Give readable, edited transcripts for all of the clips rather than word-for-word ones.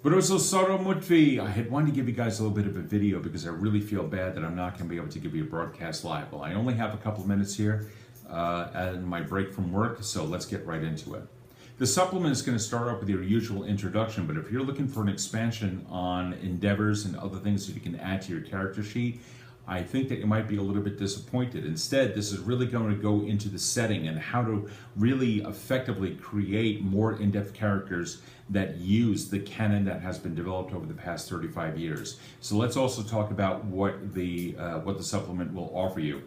Broso Soro Mutfi. I had wanted to give you guys a little bit of a video because I really feel bad that I'm not going to be able to give you a broadcast live. Well, I only have a couple of minutes here and my break from work, so let's get right into it. The supplement is going to start off with your usual introduction, but if you're looking for an expansion on endeavors and other things that you can add to your character sheet, I think that you might be a little bit disappointed. Instead, this is really going to go into the setting and how to really effectively create more in-depth characters that use the canon that has been developed over the past 35 years. So let's also talk about what the supplement will offer you.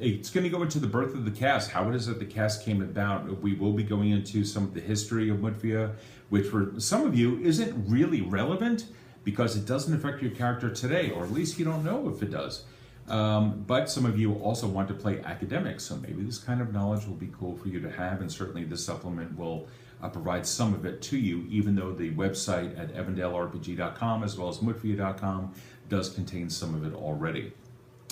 It's going to go into the birth of the cast, how it is that the cast came about. We will be going into some of the history of Mutfia, which for some of you isn't really relevant because it doesn't affect your character today, or at least you don't know if it does. But some of you also want to play academics, so maybe this kind of knowledge will be cool for you to have, and certainly this supplement will provide some of it to you, even though the website at evandaleRPG.com as well as Mutfia.com does contain some of it already.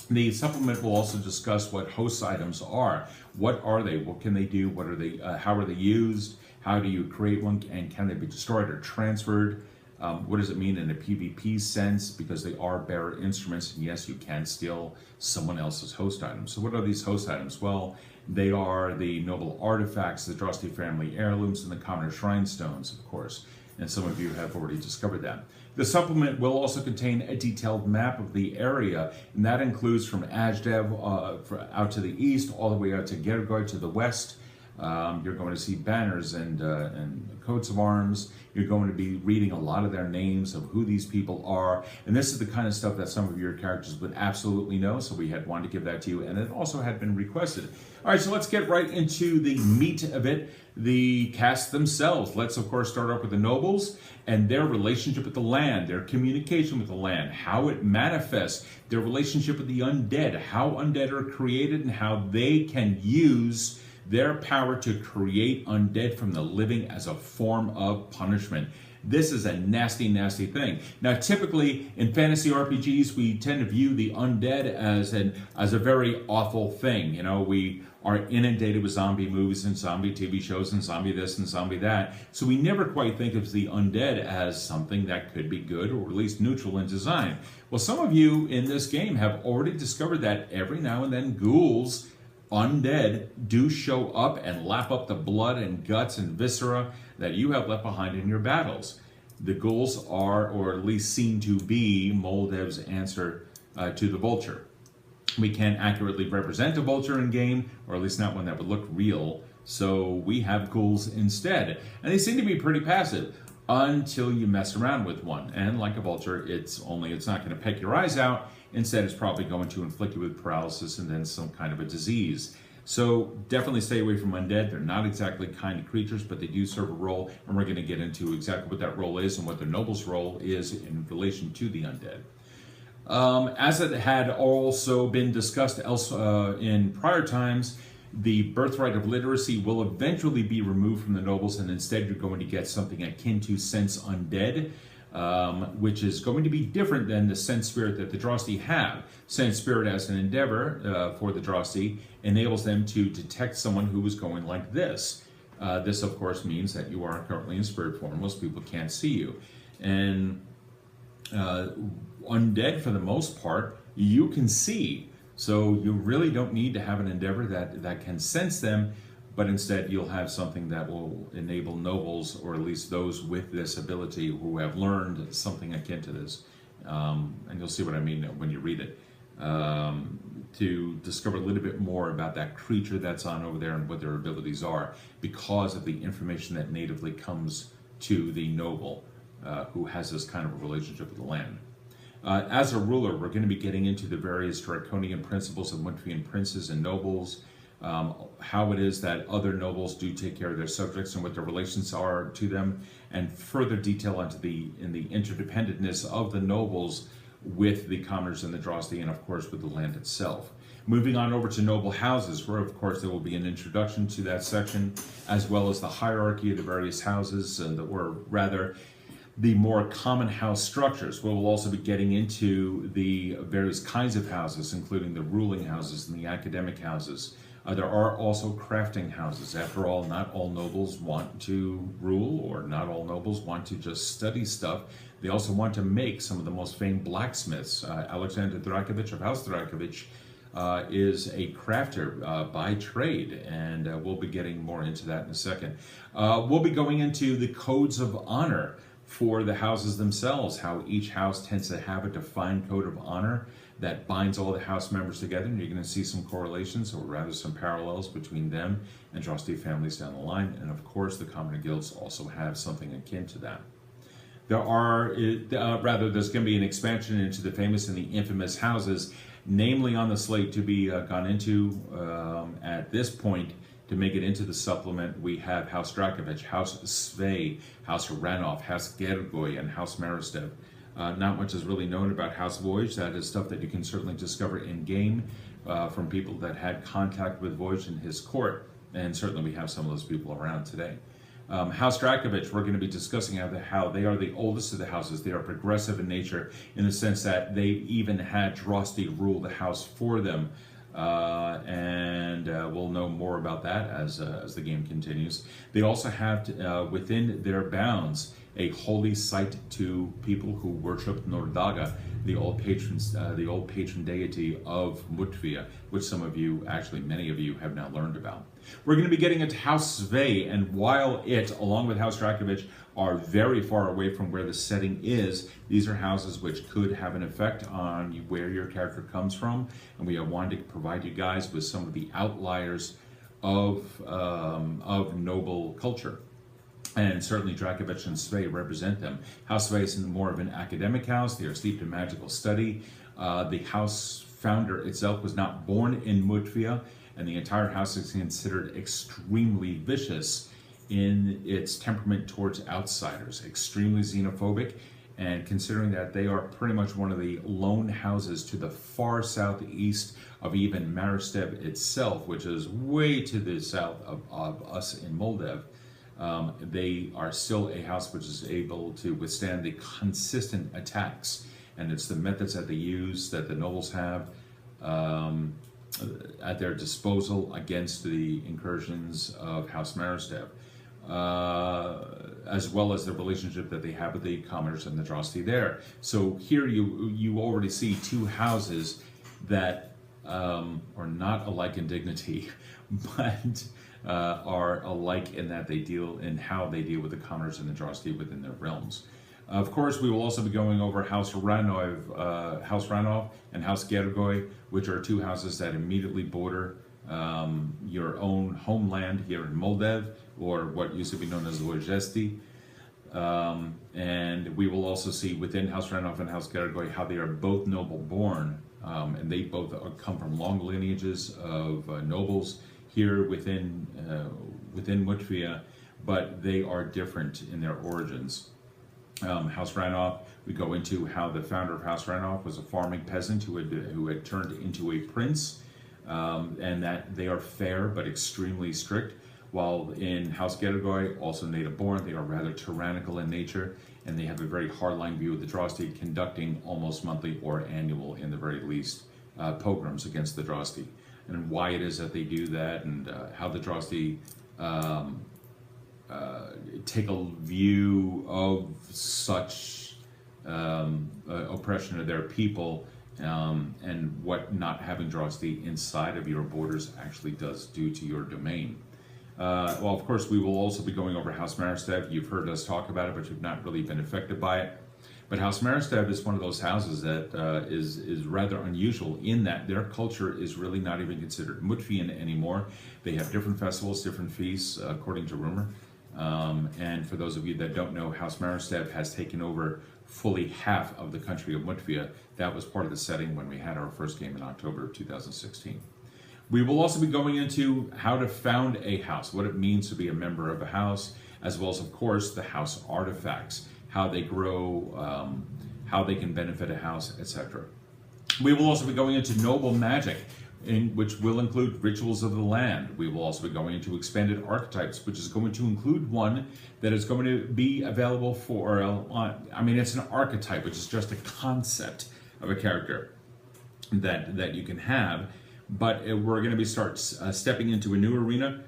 The supplement will also discuss what host items are. What are they? What can they do? What are they? How are they used? How do you create one? And can they be destroyed or transferred? What does it mean in a PvP sense? Because they are bearer instruments, and yes, you can steal someone else's host items. So what are these host items? Well, they are the noble artifacts, the Drosti family heirlooms, and the commoner shrine stones, of course. And some of you have already discovered that. The supplement will also contain a detailed map of the area, and that includes from Ajdev out to the east, all the way out to Gergoi to the west. You're going to see banners and coats of arms. You're going to be reading a lot of their names of who these people are. And this is the kind of stuff that some of your characters would absolutely know, so we had wanted to give that to you, and it also had been requested. All right, so let's get right into the meat of it, the cast themselves. Let's, of course, start off with the nobles and their relationship with the land, their communication with the land, how it manifests, their relationship with the undead, how undead are created, and how they can use their power to create undead from the living as a form of punishment. This is a nasty, nasty thing. Now, typically in fantasy RPGs, we tend to view the undead as a very awful thing. You know, we are inundated with zombie movies and zombie TV shows and zombie this and zombie that. So we never quite think of the undead as something that could be good or at least neutral in design. Well, some of you in this game have already discovered that every now and then ghouls, undead, do show up and lap up the blood and guts and viscera that you have left behind in your battles. The ghouls are, or at least seem to be, Moldev's answer to the vulture. We can't accurately represent a vulture in game, or at least not one that would look real, so we have ghouls instead. And they seem to be pretty passive until you mess around with one. And like a vulture, it's not going to peck your eyes out. Instead, it's probably going to inflict you with paralysis and then some kind of a disease. So definitely stay away from undead. They're not exactly kind creatures, but they do serve a role, and we're going to get into exactly what that role is and what the noble's role is in relation to the undead. As it had also been discussed in prior times, the birthright of literacy will eventually be removed from the nobles, and instead you're going to get something akin to sense undead, which is going to be different than the sense spirit that the Drosti have. Sense spirit as an endeavor for the Drosti enables them to detect someone who is going like this. This, of course, means that you are currently in spirit form. Most people can't see you. And undead, for the most part, you can see. So you really don't need to have an endeavor that can sense them, but instead you'll have something that will enable nobles, or at least those with this ability who have learned something akin to this, and you'll see what I mean when you read it, to discover a little bit more about that creature that's on over there and what their abilities are because of the information that natively comes to the noble who has this kind of a relationship with the land. As a ruler, we're going to be getting into the various draconian principles of Mutfian princes and nobles, how it is that other nobles do take care of their subjects and what their relations are to them, and further detail into the interdependentness of the nobles with the commoners and the Drosti, and of course with the land itself. Moving on over to noble houses, where of course there will be an introduction to that section, as well as the hierarchy of the various houses, or rather the more common house structures. We'll also be getting into the various kinds of houses, including the ruling houses and the academic houses. There are also crafting houses. After all, not all nobles want to rule, or not all nobles want to just study stuff. They also want to make. Some of the most famed blacksmiths. Alexander Dragovich of House Dragovich is a crafter by trade, and we'll be getting more into that in a second. We'll be going into the codes of honor for the houses themselves, how each house tends to have a defined code of honor that binds all the house members together, and you're going to see some correlations, or rather some parallels between them and Drosti families down the line. And of course, the Commoner Guilds also have something akin to that. There's going to be an expansion into the famous and the infamous houses, namely on the slate to be gone into at this point. To make it into the supplement, we have House Dragovich, House Svei, House Ranov, House Gergoi, and House Maristev. Not much is really known about House Vojt. That is stuff that you can certainly discover in-game from people that had contact with Vojt and his court, and certainly we have some of those people around today. House Dragovich, we're going to be discussing how they are the oldest of the houses. They are progressive in nature in the sense that they even had Drosti rule the house for them. And we'll know more about that as the game continues. They also have within their bounds a holy site to people who worship Nordaga, the old patron deity of Mutvia, which some of you, actually many of you, have now learned about. We're going to be getting into House Svei, and while it, along with House Dragovich, are very far away from where the setting is, these are houses which could have an effect on where your character comes from, and we wanted to provide you guys with some of the outliers of noble culture. And certainly Dragovich and Svei represent them. House Svei is more of an academic house. They are steeped in magical study. The house founder itself was not born in Mutvia, and the entire house is considered extremely vicious in its temperament towards outsiders, extremely xenophobic, and considering that they are pretty much one of the lone houses to the far southeast of even Maristev itself, which is way to the south of us in Moldev, they are still a house which is able to withstand the consistent attacks, and it's the methods that they use, that the nobles have at their disposal against the incursions of House Maristev. As well as the relationship that they have with the commoners and the Drosti there. So here you already see two houses that are not alike in dignity, but are alike in that they deal in how they deal with the commoners and the Drosti within their realms. Of course, we will also be going over House Ranov and House Gergoi, which are two houses that immediately border your own homeland here in Moldev, or what used to be known as Vojesti. And we will also see within House Ranov and House Gergoi how they are both noble born, and they both come from long lineages of nobles here within Mutvia, but they are different in their origins. House Ranov, we go into how the founder of House Ranov was a farming peasant who had turned into a prince, and that they are fair but extremely strict. While in House Gergoi, also native born, they are rather tyrannical in nature, and they have a very hardline view of the Drosti, conducting almost monthly or annual, in the very least, pogroms against the Drosti. And why it is that they do that, and how the Drosti take a view of such oppression of their people, and what not having Drosti inside of your borders actually does do to your domain. Well, of course, we will also be going over House Maristev. You've heard us talk about it, but you've not really been affected by it. But House Maristev is one of those houses that is rather unusual in that their culture is really not even considered Mutvian anymore. They have different festivals, different feasts, according to rumor. And for those of you that don't know, House Maristev has taken over fully half of the country of Mutvia. That was part of the setting when we had our first game in October of 2016. We will also be going into how to found a house, what it means to be a member of a house, as well as, of course, the house artifacts, how they grow, how they can benefit a house, etc. We will also be going into noble magic, which will include rituals of the land. We will also be going into expanded archetypes, which is going to include one that is going to be available for, it's an archetype, which is just a concept of a character that you can have. but we're going to be stepping into a new arena,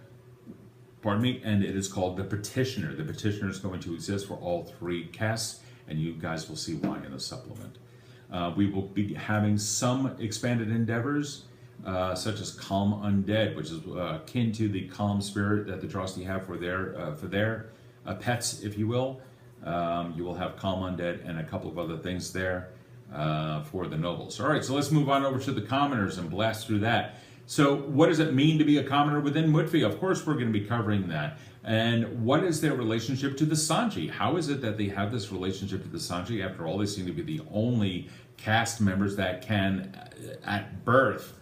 pardon me, and it is called the Petitioner. The Petitioner is going to exist for all 3 casts, and you guys will see why in the supplement. We will be having some expanded endeavors, such as Calm Undead, which is akin to the Calm Spirit that the Drosti have for their pets, if you will. You will have Calm Undead and a couple of other things there for the nobles. All right, so let's move on over to the commoners and blast through that. So what does it mean to be a commoner within Mudfia? Of course, we're going to be covering that. And what is their relationship to the Sanji? How is it that they have this relationship to the Sanji? After all, they seem to be the only cast members that can, at birth,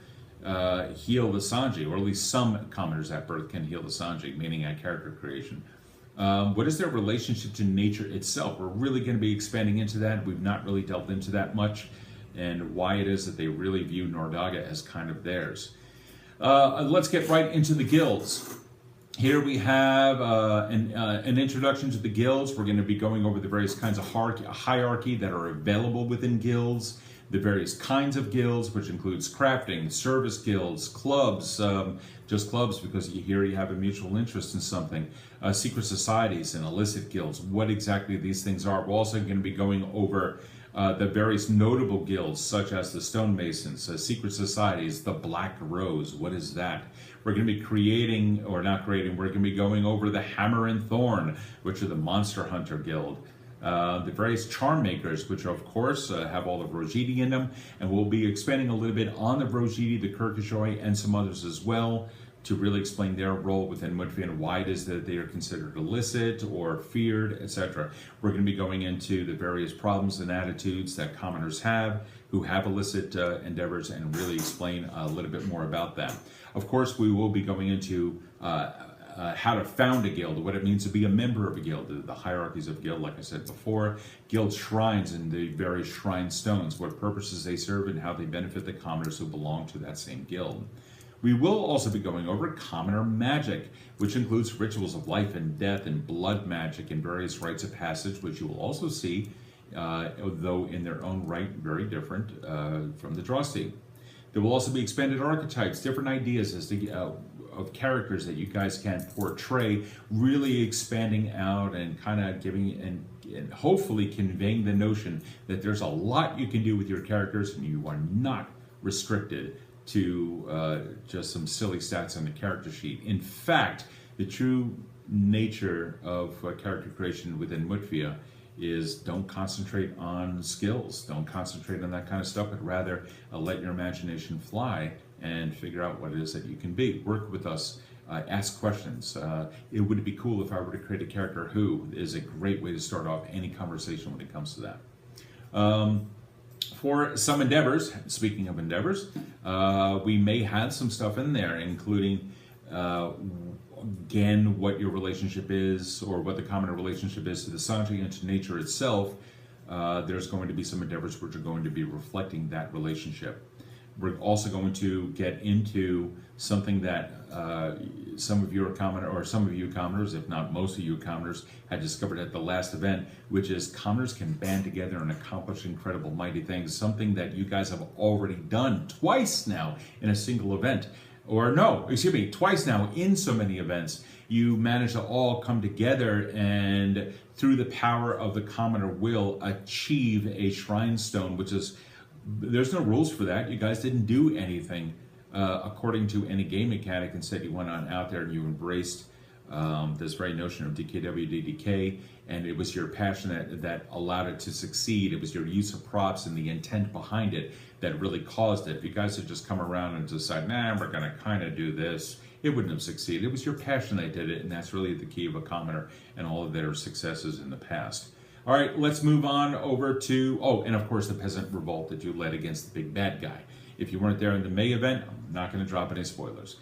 heal the Sanji, or at least some commoners at birth can heal the Sanji, meaning at character creation. What is their relationship to nature itself? We're really going to be expanding into that. We've not really delved into that much, and why it is that they really view Nordaga as kind of theirs. Let's get right into the guilds. Here we have an introduction to the guilds. We're going to be going over the various kinds of hierarchy that are available within guilds, the various kinds of guilds, which includes crafting, service guilds, clubs, just clubs because here you have a mutual interest in something, secret societies and illicit guilds, what exactly these things are. We're also going to be going over the various notable guilds, such as the Stonemasons, secret societies, the Black Rose. What is that? We're going to be creating, or not creating, we're going to be going over the Hammer and Thorn, which are the Monster Hunter Guild. The various charm makers, which of course have all of Rojidi in them, and we'll be expanding a little bit on the Rojidi, the Kirkashoi, and some others as well, to really explain their role within Mudfia and why it is that they are considered illicit or feared, etc. We're going to be going into the various problems and attitudes that commoners have who have illicit endeavors, and really explain a little bit more about that. Of course, we will be going into how to found a guild, what it means to be a member of a guild, the hierarchies of guild, like I said before, guild shrines and the various shrine stones, what purposes they serve and how they benefit the commoners who belong to that same guild. We will also be going over commoner magic, which includes rituals of life and death and blood magic and various rites of passage, which you will also see, though in their own right, very different from the Drosti. There will also be expanded archetypes, different ideas as to, of characters that you guys can portray, really expanding out and kind of giving and hopefully conveying the notion that there's a lot you can do with your characters and you are not restricted to just some silly stats on the character sheet. In fact, the true nature of character creation within Mudfia is don't concentrate on skills, don't concentrate on that kind of stuff, but rather let your imagination fly and figure out what it is that you can be. Work with us, ask questions. It would be cool if I were to create a character who is a great way to start off any conversation when it comes to that. For some endeavors, speaking of endeavors, we may have some stuff in there, including again, what your relationship is, or what the commoner relationship is to the Sanji and to nature itself. There's going to be some endeavors which are going to be reflecting that relationship. We're also going to get into something that some of you commoners, if not most of you commoners, had discovered at the last event, which is commoners can band together and accomplish incredible, mighty things. Something that you guys have already done twice now in a single event. Or no, excuse me, twice now in so many events. You manage to all come together and through the power of the commoner will achieve a shrine stone, which is, there's no rules for that. You guys didn't do anything according to any game mechanic. Instead, you went on out there and you embraced this very notion of DKWDDK, and it was your passion that allowed it to succeed. It was your use of props and the intent behind it that really caused it. If you guys had just come around and decide, nah, we're going to kind of do this, it wouldn't have succeeded. It was your passion that did it, and that's really the key of a commoner and all of their successes in the past. All right, let's move on over to, oh, and of course the peasant revolt that you led against the big bad guy. If you weren't there in the May event, I'm not going to drop any spoilers.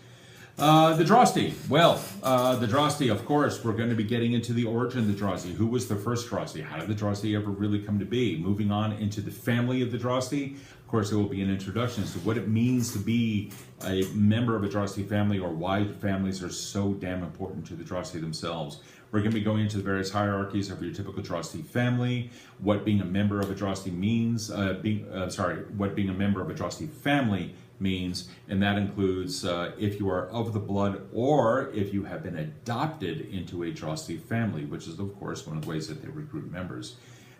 The Drosti. Well, the Drosti, of course, we're going to be getting into the origin of the Drosti. Who was the first Drosti? How did the Drosti ever really come to be? Moving on into the family of the Drosti. Of course, there will be an introduction as to what it means to be a member of a Drosti family, or why families are so damn important to the Drosti themselves. We're going to be going into the various hierarchies of your typical Drosti family, what being a member of a Drosti means, what being a member of a Drosti family means, and that includes if you are of the blood or if you have been adopted into a Drosti family, which is, of course, one of the ways that they recruit members.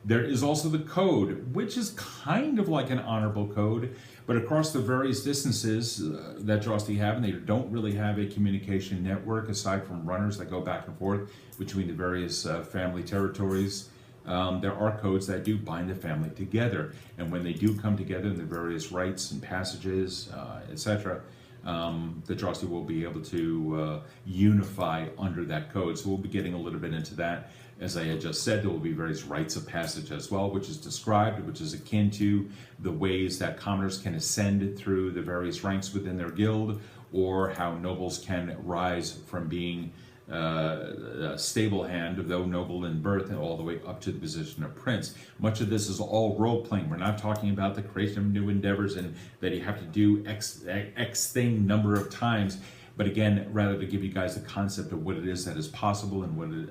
There is also the code, which is kind of like an honorable code, but across the various distances that Drosti have, and they don't really have a communication network aside from runners that go back and forth between the various family territories. There are codes that do bind the family together, and when they do come together in the various rites and passages, etc., the Drosti will be able to unify under that code. So we'll be getting a little bit into that. As I had just said, there will be various rites of passage as well, which is described, which is akin to the ways that commoners can ascend through the various ranks within their guild, or how nobles can rise from being a stable hand, though noble in birth, and all the way up to the position of prince. Much of this is all role-playing. We're not talking about the creation of new endeavors and that you have to do X thing number of times, but again, rather to give you guys the concept of what it is that is possible and what it,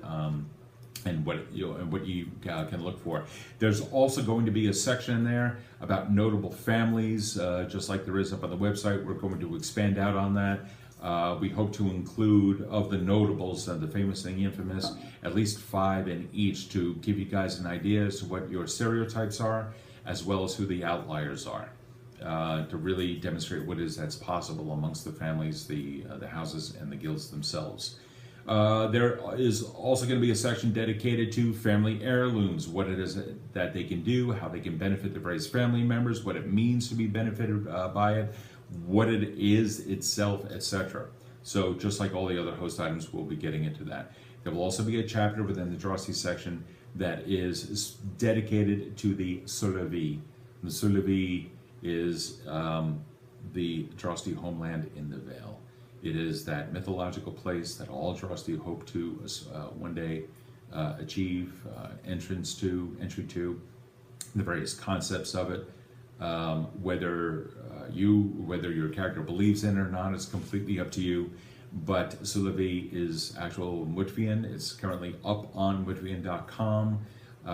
and what you can look for. There's also going to be a section in there about notable families, just like there is up on the website. We're going to expand out on that. We hope to include, of the notables, the famous and the infamous, at least 5 in each, to give you guys an idea as to what your stereotypes are, as well as who the outliers are, to really demonstrate what it is that's possible amongst the families, the houses, and the guilds themselves. There is also going to be a section dedicated to family heirlooms, what it is that they can do, how they can benefit the various family members, what it means to be benefited by it, what it is itself, etc. So just like all the other host items, we'll be getting into that. There will also be a chapter within the Drosti section that is dedicated to the Sulavi. The Sulavi is the Drosti homeland in the Vale. It is that mythological place that all Drosti hope to one day achieve entry to, the various concepts of it. Whether your character believes in it or not is completely up to you. But Sulavi is actual Mutvian. It's currently up on Mutvian.com,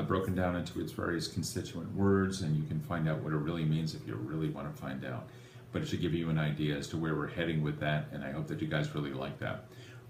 broken down into its various constituent words, and you can find out what it really means if you really want to find out. But it should give you an idea as to where we're heading with that, and I hope that you guys really like that.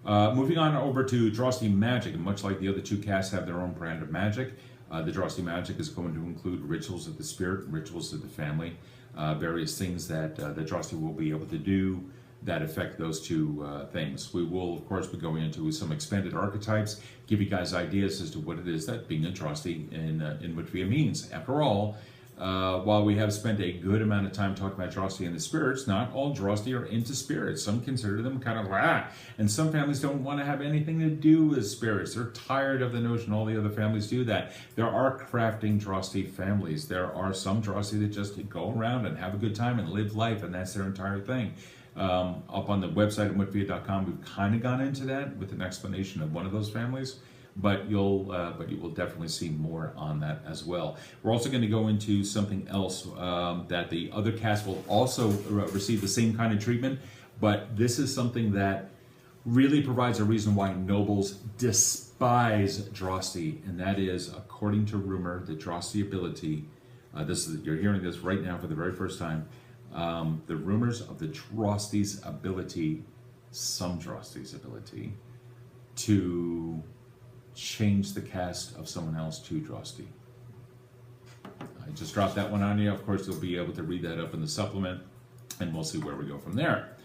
Moving on over to Drosti Magic, and much like the other 2 casts have their own brand of magic, the Drosti Magic is going to include rituals of the spirit, rituals of the family, various things that the Drosti will be able to do that affect those 2 things. We will, of course, be going into some expanded archetypes, give you guys ideas as to what it is that being a Drosti in Mutvia means. After all, while we have spent a good amount of time talking about Drosti and the spirits, not all Drosti are into spirits. Some consider them kind of and some families don't want to have anything to do with spirits. They're tired of the notion all the other families do that. There are crafting Drosti families. There are some Drosti that just go around and have a good time and live life, and that's their entire thing. Up on the website at Mutvia.com, we've kind of gone into that with an explanation of one of those families. But you will definitely see more on that as well. We're also going to go into something else that the other cast will also receive the same kind of treatment, but this is something that really provides a reason why nobles despise Drosti, and that is, according to rumor, the Drosti ability. You're hearing this right now for the very first time. The rumors of the Drosti's ability, some Drosti's ability, to change the cast of someone else to Drosti. I just dropped that one on you. Of course, you'll be able to read that up in the supplement, and we'll see where we go from there.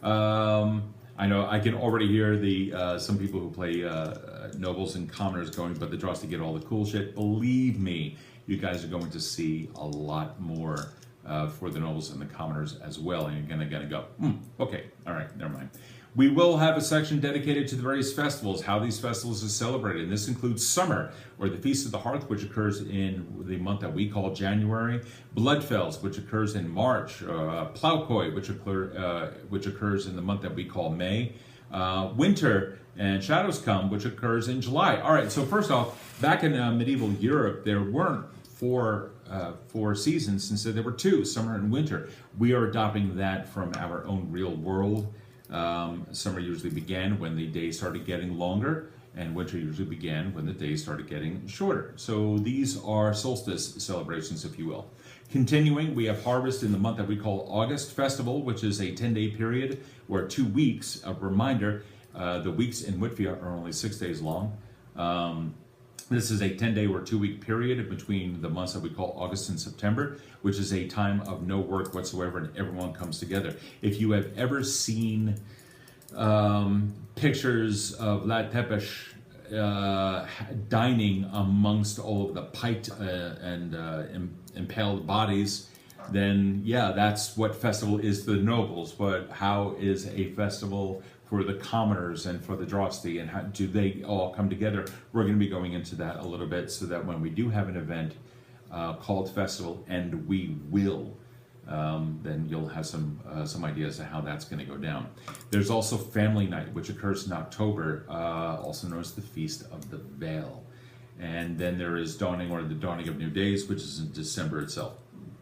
I know I can already hear the some people who play nobles and commoners going, but the Drosti get all the cool shit. Believe me, you guys are going to see a lot more for the nobles and the commoners as well, and you're gonna go, okay, all right, never mind. We will have a section dedicated to the various festivals, how these festivals are celebrated. And this includes summer, or the Feast of the Hearth, which occurs in the month that we call January. Bloodfells, which occurs in March. Plowcoy, which occurs in the month that we call May. Winter and Shadows Come, which occurs in July. All right, so first off, back in medieval Europe, there weren't four seasons. Instead, there were 2, summer and winter. We are adopting that from our own real world. Summer usually began when the days started getting longer, and winter usually began when the days started getting shorter. So these are solstice celebrations, if you will. Continuing, we have harvest in the month that we call August Festival, which is a 10-day period where 2 weeks, a reminder, the weeks in Whitfield are only 6 days long. This is a 10-day or 2-week period between the months that we call August and September, which is a time of no work whatsoever and everyone comes together. If you have ever seen pictures of Vlad Tepes dining amongst all of the piked and impaled bodies, then yeah, that's what festival is to the nobles. But how is a festival for the commoners and for the drosti, and how do they all come together? We're going to be going into that a little bit, so that when we do have an event called festival, and we will, then you'll have some ideas of how that's going to go down. There's also Family Night, which occurs in October, also known as the Feast of the Veil. And then there is Dawning, or the Dawning of New Days, which is in December itself.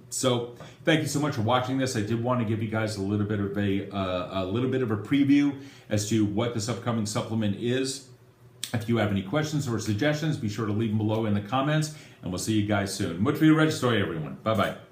So thank you so much for watching this. I did want to give you guys a little bit of a preview as to what this upcoming supplement is. If you have any questions or suggestions, be sure to leave them below in the comments, and we'll see you guys soon. Much for your red story, everyone. Bye-bye.